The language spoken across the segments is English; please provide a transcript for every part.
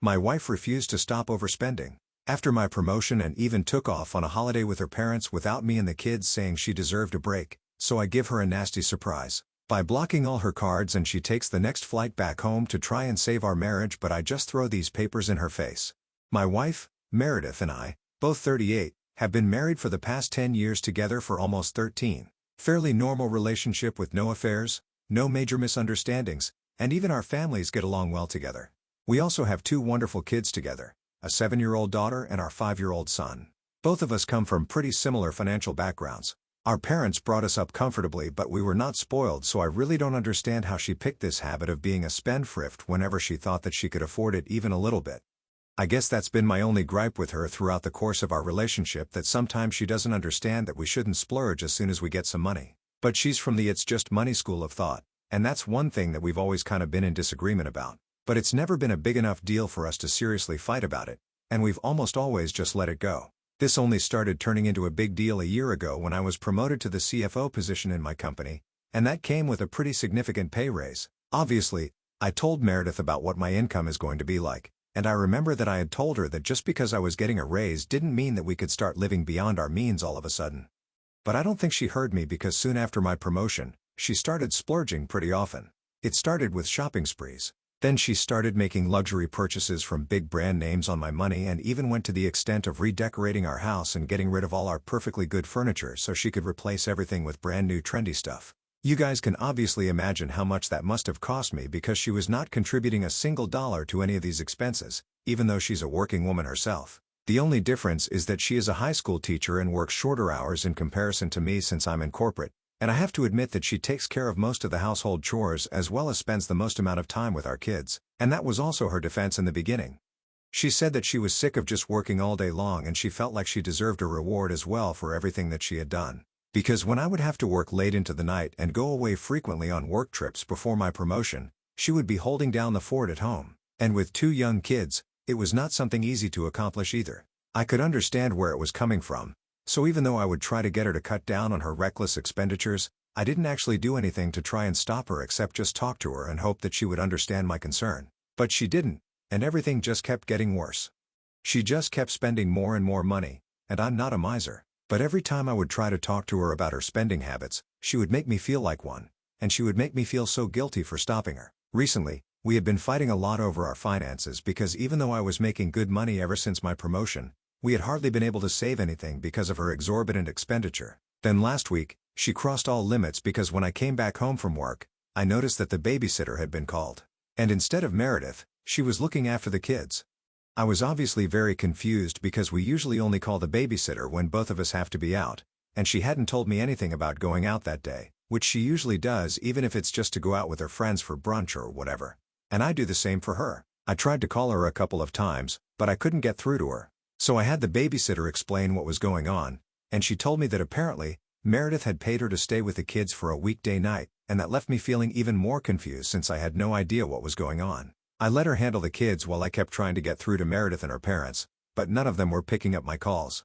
My wife refused to stop overspending. After my promotion and even took off on a holiday with her parents without me and the kids, saying she deserved a break, so I give her a nasty surprise by blocking all her cards, and she takes the next flight back home to try and save our marriage, but I just throw these papers in her face. My wife, Meredith, and I, both 38, have been married for the past 10 years, together for almost 13. Fairly normal relationship with no affairs, no major misunderstandings, and even our families get along well together. We also have 2 wonderful kids together, a 7-year-old daughter and our 5-year-old son. Both of us come from pretty similar financial backgrounds. Our parents brought us up comfortably, but we were not spoiled, so I really don't understand how she picked this habit of being a spendthrift whenever she thought that she could afford it even a little bit. I guess that's been my only gripe with her throughout the course of our relationship, that sometimes she doesn't understand that we shouldn't splurge as soon as we get some money. But she's from the "it's just money" school of thought, and that's one thing that we've always kind of been in disagreement about. But it's never been a big enough deal for us to seriously fight about it, and we've almost always just let it go. This only started turning into a big deal a year ago when I was promoted to the CFO position in my company, and that came with a pretty significant pay raise. Obviously, I told Meredith about what my income is going to be like, and I remember that I had told her that just because I was getting a raise didn't mean that we could start living beyond our means all of a sudden. But I don't think she heard me, because soon after my promotion, she started splurging pretty often. It started with shopping sprees. Then she started making luxury purchases from big brand names on my money, and even went to the extent of redecorating our house and getting rid of all our perfectly good furniture so she could replace everything with brand new trendy stuff. You guys can obviously imagine how much that must have cost me, because she was not contributing a single dollar to any of these expenses, even though she's a working woman herself. The only difference is that she is a high school teacher and works shorter hours in comparison to me, since I'm in corporate. And I have to admit that she takes care of most of the household chores as well as spends the most amount of time with our kids, and that was also her defense in the beginning. She said that she was sick of just working all day long, and she felt like she deserved a reward as well for everything that she had done. Because when I would have to work late into the night and go away frequently on work trips before my promotion, she would be holding down the fort at home. And with 2 young kids, it was not something easy to accomplish either. I could understand where it was coming from. So even though I would try to get her to cut down on her reckless expenditures, I didn't actually do anything to try and stop her except just talk to her and hope that she would understand my concern. But she didn't, and everything just kept getting worse. She just kept spending more and more money, and I'm not a miser. But every time I would try to talk to her about her spending habits, she would make me feel like one, and she would make me feel so guilty for stopping her. Recently, we had been fighting a lot over our finances, because even though I was making good money ever since my promotion, we had hardly been able to save anything because of her exorbitant expenditure. Then last week, she crossed all limits, because when I came back home from work, I noticed that the babysitter had been called. And instead of Meredith, she was looking after the kids. I was obviously very confused, because we usually only call the babysitter when both of us have to be out, and she hadn't told me anything about going out that day, which she usually does even if it's just to go out with her friends for brunch or whatever. And I do the same for her. I tried to call her a couple of times, but I couldn't get through to her. So I had the babysitter explain what was going on, and she told me that apparently, Meredith had paid her to stay with the kids for a weekday night, and that left me feeling even more confused, since I had no idea what was going on. I let her handle the kids while I kept trying to get through to Meredith and her parents, but none of them were picking up my calls.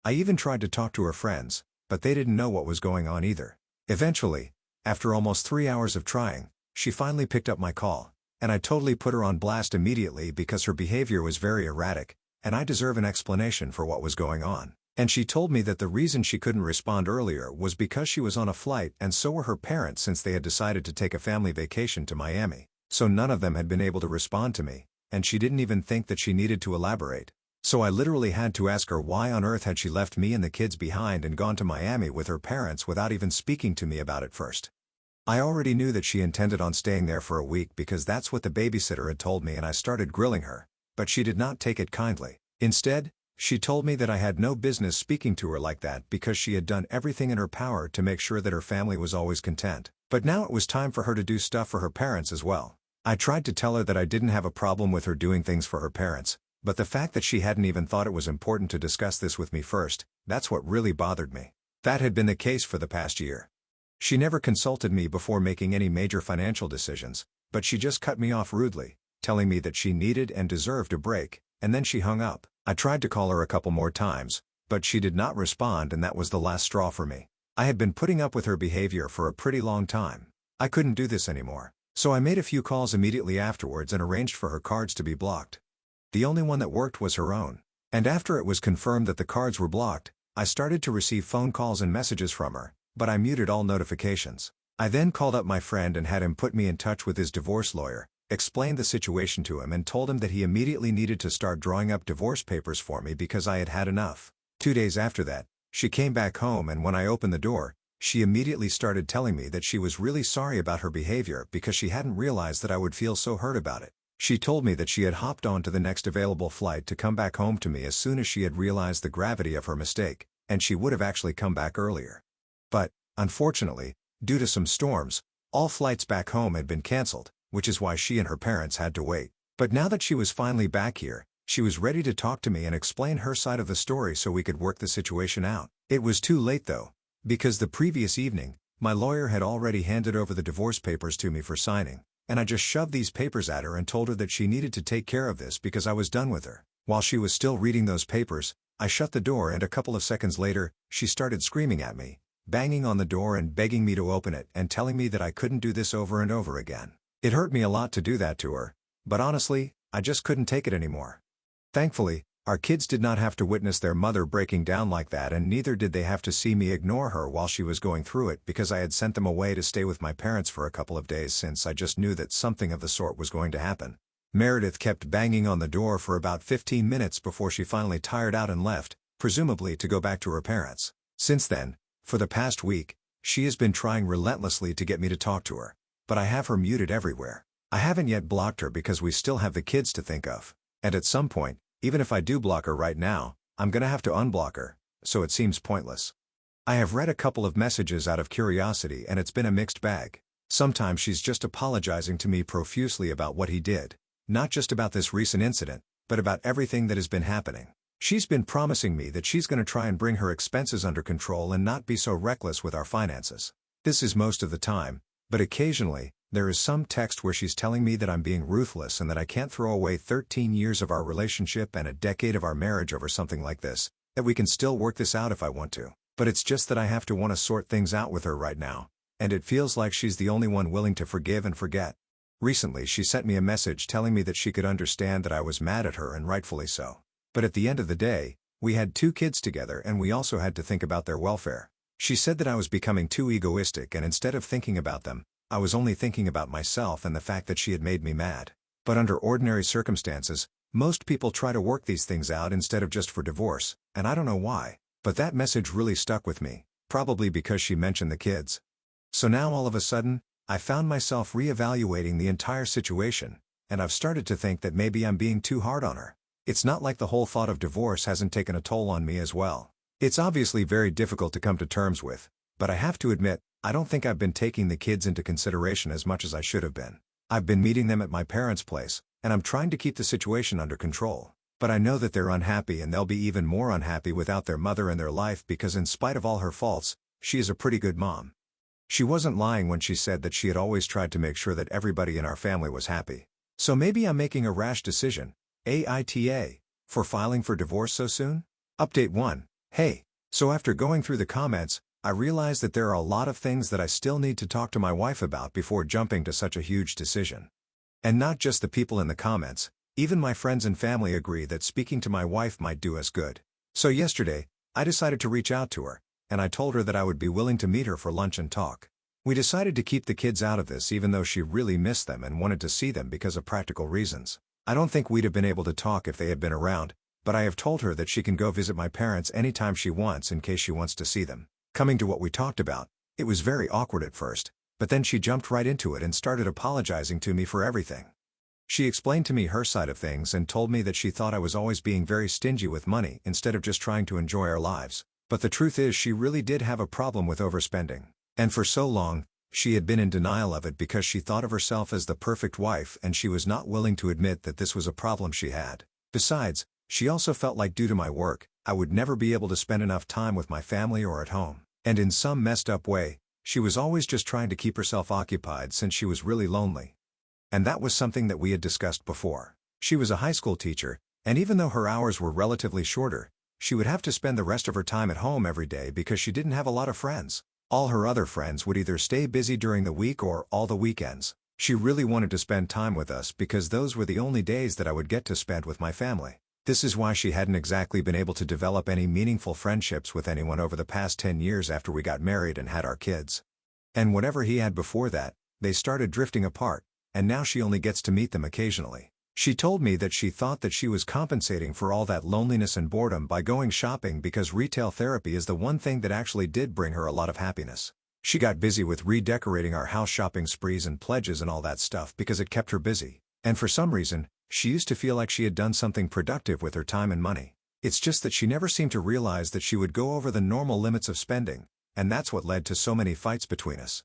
I even tried to talk to her friends, but they didn't know what was going on either. Eventually, after almost 3 hours of trying, she finally picked up my call, and I totally put her on blast immediately, because her behavior was very erratic, and I deserve an explanation for what was going on. And she told me that the reason she couldn't respond earlier was because she was on a flight, and so were her parents, since they had decided to take a family vacation to Miami. So none of them had been able to respond to me, and she didn't even think that she needed to elaborate. So I literally had to ask her why on earth had she left me and the kids behind and gone to Miami with her parents without even speaking to me about it first. I already knew that she intended on staying there for a week, because that's what the babysitter had told me, and I started grilling her, but she did not take it kindly. Instead, she told me that I had no business speaking to her like that, because she had done everything in her power to make sure that her family was always content. But now it was time for her to do stuff for her parents as well. I tried to tell her that I didn't have a problem with her doing things for her parents, but the fact that she hadn't even thought it was important to discuss this with me first, that's what really bothered me. That had been the case for the past year. She never consulted me before making any major financial decisions, but she just cut me off rudely, telling me that she needed and deserved a break, and then she hung up. I tried to call her a couple more times, but she did not respond, and that was the last straw for me. I had been putting up with her behavior for a pretty long time. I couldn't do this anymore. So I made a few calls immediately afterwards and arranged for her cards to be blocked. The only one that worked was her own. And after it was confirmed that the cards were blocked, I started to receive phone calls and messages from her, but I muted all notifications. I then called up my friend and had him put me in touch with his divorce lawyer, explained the situation to him and told him that he immediately needed to start drawing up divorce papers for me because I had had enough. 2 days after that, she came back home, and when I opened the door, she immediately started telling me that she was really sorry about her behavior because she hadn't realized that I would feel so hurt about it. She told me that she had hopped on to the next available flight to come back home to me as soon as she had realized the gravity of her mistake, and she would have actually come back earlier. But, unfortunately, due to some storms, all flights back home had been canceled, which is why she and her parents had to wait. But now that she was finally back here, she was ready to talk to me and explain her side of the story so we could work the situation out. It was too late though, because the previous evening, my lawyer had already handed over the divorce papers to me for signing, and I just shoved these papers at her and told her that she needed to take care of this because I was done with her. While she was still reading those papers, I shut the door, and a couple of seconds later, she started screaming at me, banging on the door and begging me to open it and telling me that I couldn't do this over and over again. It hurt me a lot to do that to her, but honestly, I just couldn't take it anymore. Thankfully, our kids did not have to witness their mother breaking down like that, and neither did they have to see me ignore her while she was going through it, because I had sent them away to stay with my parents for a couple of days since I just knew that something of the sort was going to happen. Meredith kept banging on the door for about 15 minutes before she finally tired out and left, presumably to go back to her parents. Since then, for the past week, she has been trying relentlessly to get me to talk to her, but I have her muted everywhere. I haven't yet blocked her because we still have the kids to think of. And at some point, even if I do block her right now, I'm gonna have to unblock her, so it seems pointless. I have read a couple of messages out of curiosity, and it's been a mixed bag. Sometimes she's just apologizing to me profusely about what he did. Not just about this recent incident, but about everything that has been happening. She's been promising me that she's gonna try and bring her expenses under control and not be so reckless with our finances. This is most of the time, but occasionally, there is some text where she's telling me that I'm being ruthless and that I can't throw away 13 years of our relationship and a decade of our marriage over something like this, that we can still work this out if I want to. But it's just that I have to want to sort things out with her right now, and it feels like she's the only one willing to forgive and forget. Recently she sent me a message telling me that she could understand that I was mad at her, and rightfully so. But at the end of the day, we had 2 kids together and we also had to think about their welfare. She said that I was becoming too egoistic, and instead of thinking about them, I was only thinking about myself and the fact that she had made me mad. But under ordinary circumstances, most people try to work these things out instead of just for divorce, and I don't know why, but that message really stuck with me, probably because she mentioned the kids. So now all of a sudden, I found myself reevaluating the entire situation, and I've started to think that maybe I'm being too hard on her. It's not like the whole thought of divorce hasn't taken a toll on me as well. It's obviously very difficult to come to terms with, but I have to admit, I don't think I've been taking the kids into consideration as much as I should have been. I've been meeting them at my parents' place, and I'm trying to keep the situation under control. But I know that they're unhappy, and they'll be even more unhappy without their mother in their life, because in spite of all her faults, she is a pretty good mom. She wasn't lying when she said that she had always tried to make sure that everybody in our family was happy. So maybe I'm making a rash decision, AITA, for filing for divorce so soon? Update 1. Hey. So after going through the comments, I realized that there are a lot of things that I still need to talk to my wife about before jumping to such a huge decision. And not just the people in the comments, even my friends and family agree that speaking to my wife might do us good. So yesterday, I decided to reach out to her, and I told her that I would be willing to meet her for lunch and talk. We decided to keep the kids out of this, even though she really missed them and wanted to see them because of practical reasons. I don't think we'd have been able to talk if they had been around, but I have told her that she can go visit my parents anytime she wants in case she wants to see them. Coming to what we talked about, it was very awkward at first, but then she jumped right into it and started apologizing to me for everything. She explained to me her side of things and told me that she thought I was always being very stingy with money instead of just trying to enjoy our lives. But the truth is, she really did have a problem with overspending. And for so long, she had been in denial of it because she thought of herself as the perfect wife, and she was not willing to admit that this was a problem she had. Besides, she also felt like due to my work, I would never be able to spend enough time with my family or at home. And in some messed up way, she was always just trying to keep herself occupied since she was really lonely. And that was something that we had discussed before. She was a high school teacher, and even though her hours were relatively shorter, she would have to spend the rest of her time at home every day because she didn't have a lot of friends. All her other friends would either stay busy during the week or all the weekends. She really wanted to spend time with us because those were the only days that I would get to spend with my family. This is why she hadn't exactly been able to develop any meaningful friendships with anyone over the past 10 years after we got married and had our kids. And whatever he had before that, they started drifting apart, and now she only gets to meet them occasionally. She told me that she thought that she was compensating for all that loneliness and boredom by going shopping because retail therapy is the one thing that actually did bring her a lot of happiness. She got busy with redecorating our house, shopping sprees and pledges and all that stuff because it kept her busy, and for some reason, she used to feel like she had done something productive with her time and money. It's just that she never seemed to realize that she would go over the normal limits of spending, and that's what led to so many fights between us.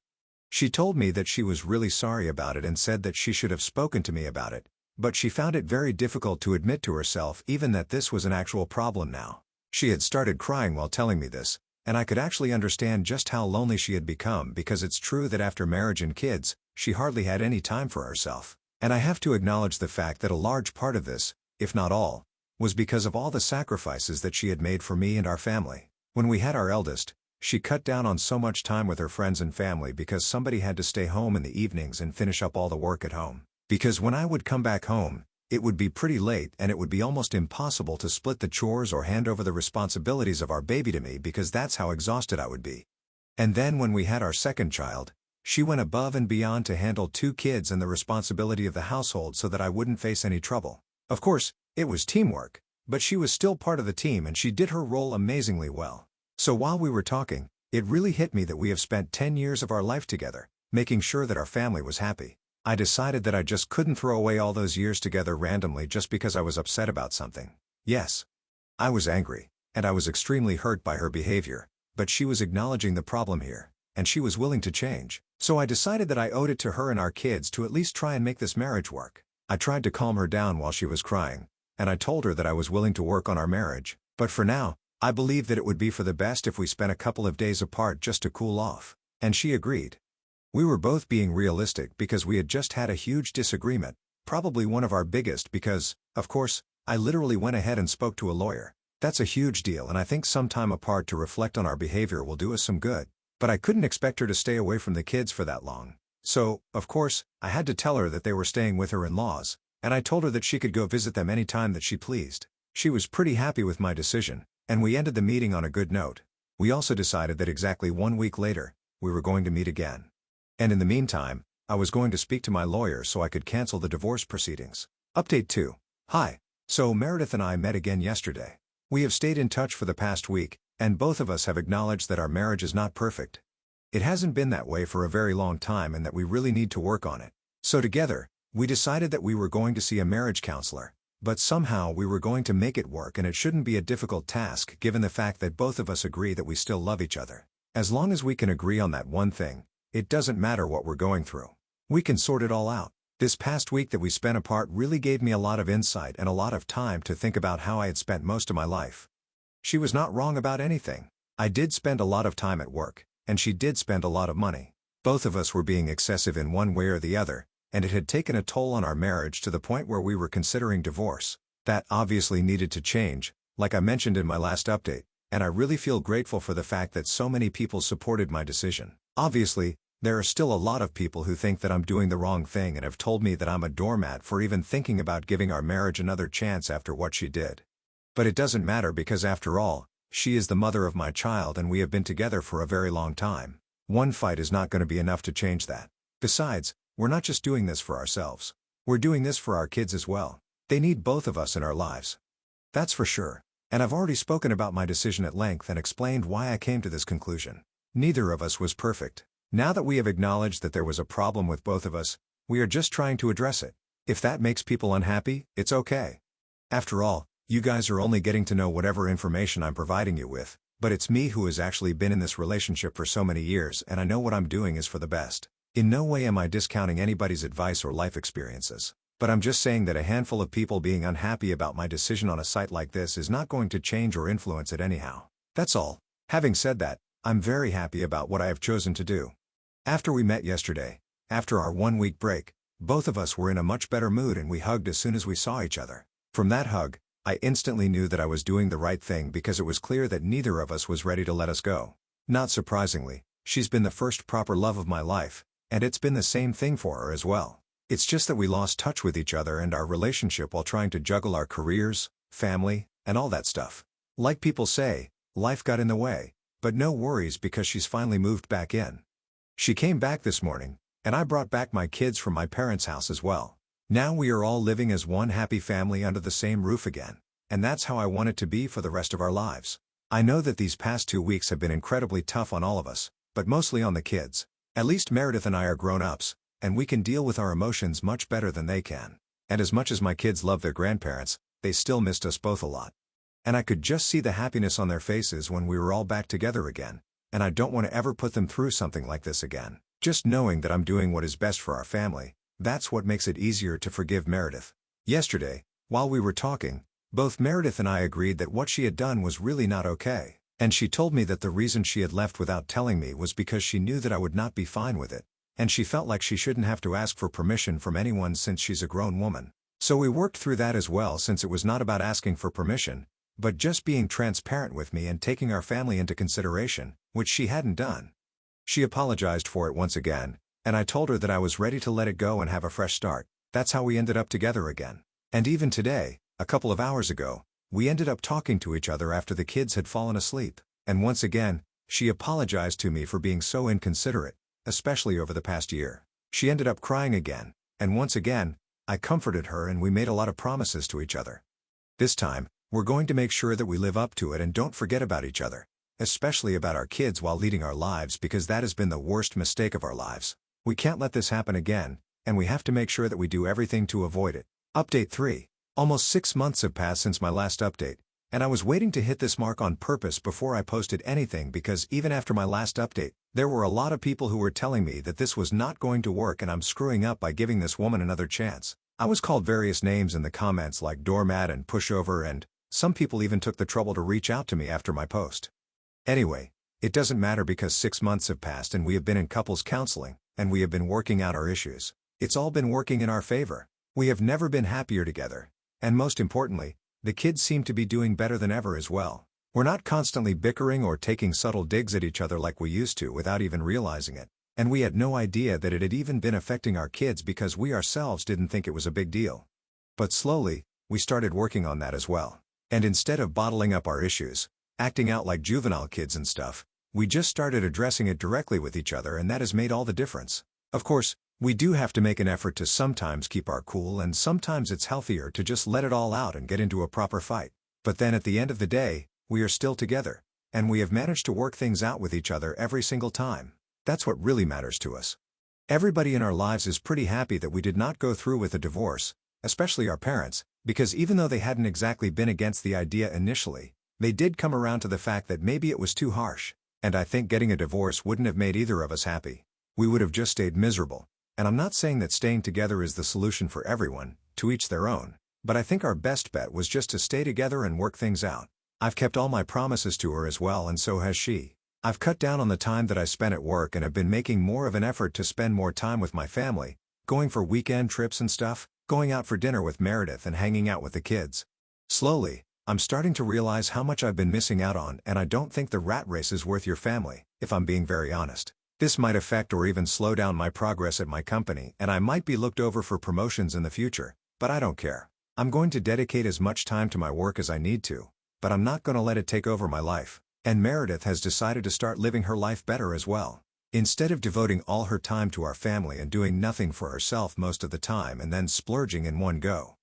She told me that she was really sorry about it and said that she should have spoken to me about it, but she found it very difficult to admit to herself even that this was an actual problem now. She had started crying while telling me this, and I could actually understand just how lonely she had become because it's true that after marriage and kids, she hardly had any time for herself. And I have to acknowledge the fact that a large part of this, if not all, was because of all the sacrifices that she had made for me and our family. When we had our eldest, she cut down on so much time with her friends and family because somebody had to stay home in the evenings and finish up all the work at home. Because when I would come back home, it would be pretty late and it would be almost impossible to split the chores or hand over the responsibilities of our baby to me because that's how exhausted I would be. And then when we had our second child, she went above and beyond to handle 2 kids and the responsibility of the household so that I wouldn't face any trouble. Of course, it was teamwork, but she was still part of the team and she did her role amazingly well. So while we were talking, it really hit me that we have spent 10 years of our life together, making sure that our family was happy. I decided that I just couldn't throw away all those years together randomly just because I was upset about something. Yes, I was angry, and I was extremely hurt by her behavior, but she was acknowledging the problem here, and she was willing to change. So I decided that I owed it to her and our kids to at least try and make this marriage work. I tried to calm her down while she was crying, and I told her that I was willing to work on our marriage, but for now, I believe that it would be for the best if we spent a couple of days apart just to cool off, and she agreed. We were both being realistic because we had just had a huge disagreement, probably one of our biggest because, of course, I literally went ahead and spoke to a lawyer. That's a huge deal and I think some time apart to reflect on our behavior will do us some good. But I couldn't expect her to stay away from the kids for that long. So, of course, I had to tell her that they were staying with her in-laws, and I told her that she could go visit them any time that she pleased. She was pretty happy with my decision, and we ended the meeting on a good note. We also decided that exactly 1 week later, we were going to meet again. And in the meantime, I was going to speak to my lawyer so I could cancel the divorce proceedings. Update 2. Hi. So Meredith and I met again yesterday. We have stayed in touch for the past week, and both of us have acknowledged that our marriage is not perfect. It hasn't been that way for a very long time and that we really need to work on it. So together, we decided that we were going to see a marriage counselor, but somehow we were going to make it work and it shouldn't be a difficult task given the fact that both of us agree that we still love each other. As long as we can agree on that one thing, it doesn't matter what we're going through. We can sort it all out. This past week that we spent apart really gave me a lot of insight and a lot of time to think about how I had spent most of my life. She was not wrong about anything. I did spend a lot of time at work, and she did spend a lot of money. Both of us were being excessive in one way or the other, and it had taken a toll on our marriage to the point where we were considering divorce. That obviously needed to change, like I mentioned in my last update, and I really feel grateful for the fact that so many people supported my decision. Obviously, there are still a lot of people who think that I'm doing the wrong thing and have told me that I'm a doormat for even thinking about giving our marriage another chance after what she did. But it doesn't matter because after all, she is the mother of my child and we have been together for a very long time. One fight is not going to be enough to change that. Besides, we're not just doing this for ourselves. We're doing this for our kids as well. They need both of us in our lives. That's for sure. And I've already spoken about my decision at length and explained why I came to this conclusion. Neither of us was perfect. Now that we have acknowledged that there was a problem with both of us, we are just trying to address it. If that makes people unhappy, it's okay. After all, you guys are only getting to know whatever information I'm providing you with, but it's me who has actually been in this relationship for so many years and I know what I'm doing is for the best. In no way am I discounting anybody's advice or life experiences, but I'm just saying that a handful of people being unhappy about my decision on a site like this is not going to change or influence it anyhow. That's all. Having said that, I'm very happy about what I have chosen to do. After we met yesterday, after our 1 week break, both of us were in a much better mood and we hugged as soon as we saw each other. From that hug, I instantly knew that I was doing the right thing because it was clear that neither of us was ready to let us go. Not surprisingly, she's been the first proper love of my life, and it's been the same thing for her as well. It's just that we lost touch with each other and our relationship while trying to juggle our careers, family, and all that stuff. Like people say, life got in the way, but no worries because she's finally moved back in. She came back this morning, and I brought back my kids from my parents' house as well. Now we are all living as one happy family under the same roof again, and that's how I want it to be for the rest of our lives. I know that these past 2 weeks have been incredibly tough on all of us, but mostly on the kids. At least Meredith and I are grown-ups, and we can deal with our emotions much better than they can. And as much as my kids love their grandparents, they still missed us both a lot. And I could just see the happiness on their faces when we were all back together again, and I don't want to ever put them through something like this again. Just knowing that I'm doing what is best for our family, that's what makes it easier to forgive Meredith. Yesterday, while we were talking, both Meredith and I agreed that what she had done was really not okay, and she told me that the reason she had left without telling me was because she knew that I would not be fine with it, and she felt like she shouldn't have to ask for permission from anyone since she's a grown woman. So we worked through that as well, since it was not about asking for permission, but just being transparent with me and taking our family into consideration, which she hadn't done. She apologized for it once again, and I told her that I was ready to let it go and have a fresh start. That's how we ended up together again. And even today, a couple of hours ago, we ended up talking to each other after the kids had fallen asleep, and once again, she apologized to me for being so inconsiderate, especially over the past year. She ended up crying again, and once again, I comforted her and we made a lot of promises to each other. This time, we're going to make sure that we live up to it and don't forget about each other, especially about our kids while leading our lives, because that has been the worst mistake of our lives. We can't let this happen again, and we have to make sure that we do everything to avoid it. Update 3. Almost 6 months have passed since my last update, and I was waiting to hit this mark on purpose before I posted anything, because even after my last update, there were a lot of people who were telling me that this was not going to work and I'm screwing up by giving this woman another chance. I was called various names in the comments like doormat and pushover, and some people even took the trouble to reach out to me after my post. Anyway, it doesn't matter because 6 months have passed and we have been in couples counseling, and we have been working out our issues. It's all been working in our favor. We have never been happier together. And most importantly, the kids seem to be doing better than ever as well. We're not constantly bickering or taking subtle digs at each other like we used to without even realizing it. And we had no idea that it had even been affecting our kids because we ourselves didn't think it was a big deal. But slowly, we started working on that as well. And instead of bottling up our issues, acting out like juvenile kids and stuff, we just started addressing it directly with each other, and that has made all the difference. Of course, we do have to make an effort to sometimes keep our cool, and sometimes it's healthier to just let it all out and get into a proper fight. But then at the end of the day, we are still together, and we have managed to work things out with each other every single time. That's what really matters to us. Everybody in our lives is pretty happy that we did not go through with a divorce, especially our parents, because even though they hadn't exactly been against the idea initially, they did come around to the fact that maybe it was too harsh. And I think getting a divorce wouldn't have made either of us happy. We would have just stayed miserable. And I'm not saying that staying together is the solution for everyone, to each their own, but I think our best bet was just to stay together and work things out. I've kept all my promises to her as well, and so has she. I've cut down on the time that I spent at work and have been making more of an effort to spend more time with my family, going for weekend trips and stuff, going out for dinner with Meredith and hanging out with the kids. Slowly, I'm starting to realize how much I've been missing out on, and I don't think the rat race is worth your family, if I'm being very honest. This might affect or even slow down my progress at my company, and I might be looked over for promotions in the future, but I don't care. I'm going to dedicate as much time to my work as I need to, but I'm not going to let it take over my life. And Meredith has decided to start living her life better as well. Instead of devoting all her time to our family and doing nothing for herself most of the time and then splurging in one go,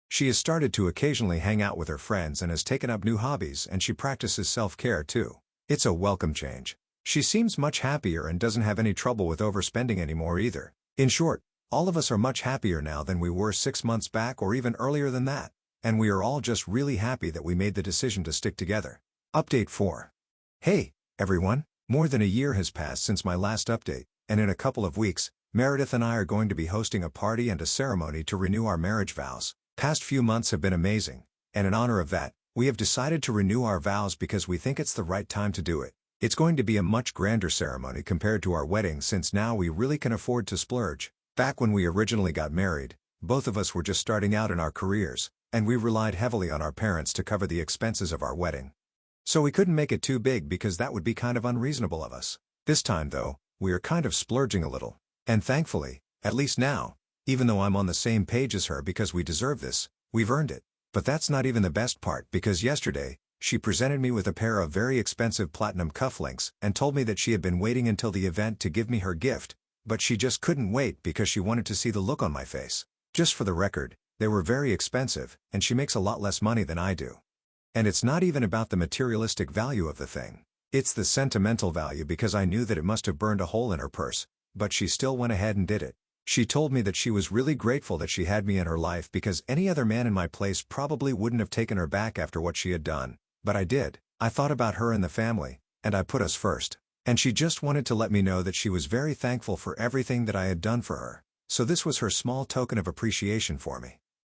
she has started to occasionally hang out with her friends and has taken up new hobbies, and she practices self-care too. It's a welcome change. She seems much happier and doesn't have any trouble with overspending anymore either. In short, all of us are much happier now than we were 6 months back or even earlier than that. And we are all just really happy that we made the decision to stick together. Update 4. Hey, everyone, more than a year has passed since my last update, and in a couple of weeks, Meredith and I are going to be hosting a party and a ceremony to renew our marriage vows. Past few months have been amazing, and in honor of that, we have decided to renew our vows because we think it's the right time to do it. It's going to be a much grander ceremony compared to our wedding, since now we really can afford to splurge. Back when we originally got married, both of us were just starting out in our careers, and we relied heavily on our parents to cover the expenses of our wedding. So we couldn't make it too big because that would be kind of unreasonable of us. This time though, we are kind of splurging a little. And thankfully, at least now, even though I'm on the same page as her because we deserve this, we've earned it. But that's not even the best part because yesterday, she presented me with a pair of very expensive platinum cufflinks and told me that she had been waiting until the event to give me her gift, but she just couldn't wait because she wanted to see the look on my face. Just for the record, they were very expensive, and she makes a lot less money than I do. And it's not even about the materialistic value of the thing. It's the sentimental value because I knew that it must have burned a hole in her purse, but she still went ahead and did it. She told me that she was really grateful that she had me in her life because any other man in my place probably wouldn't have taken her back after what she had done. But I did. I thought about her and the family, and I put us first. And she just wanted to let me know that she was very thankful for everything that I had done for her. So this was her small token of appreciation for me.